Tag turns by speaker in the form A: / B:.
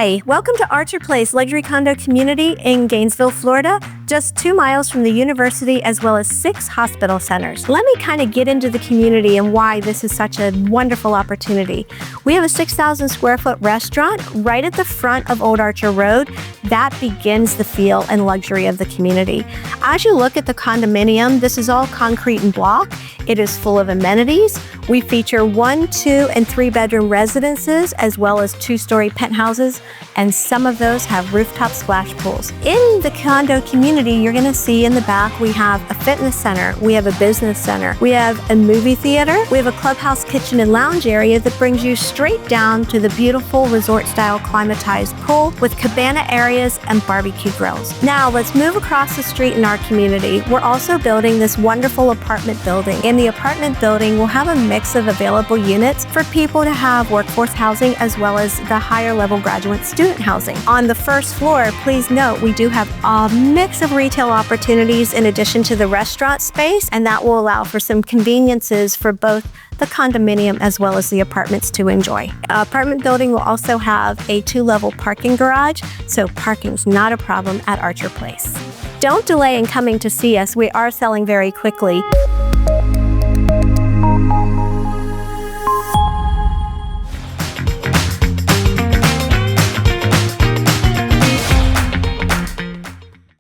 A: Hi, welcome to Archer Place Luxury Condo Community in Gainesville, Florida, just 2 miles from the university as well as 6 hospital centers. Let me kind of get into the community and why this is such a wonderful opportunity. We have a 6,000 square foot restaurant right at the front of Old Archer Road. That begins the feel and luxury of the community. As you look at the condominium, this is all concrete and block. It is full of amenities. We feature 1, 2, and 3 bedroom residences as well as 2-story penthouses, and some of those have rooftop splash pools. In the condo community, you're going to see in the back we have a fitness center, we have a business center, we have a movie theater, we have a clubhouse kitchen and lounge area that brings you straight down to the beautiful resort-style climatized pool with cabana areas and barbecue grills. Now let's move across the street in our community. We're also building this wonderful apartment building. In the apartment building, we'll have a mix of available units for people to have workforce housing as well as the higher level graduate student housing. On the first floor, please note we do have a mix of retail opportunities in addition to the restaurant space, and that will allow for some conveniences for both the condominium as well as the apartments to enjoy. Apartment building will also have a 2-level parking garage, so parking's not a problem at Archer Place. Don't delay in coming to see us. We are selling very quickly.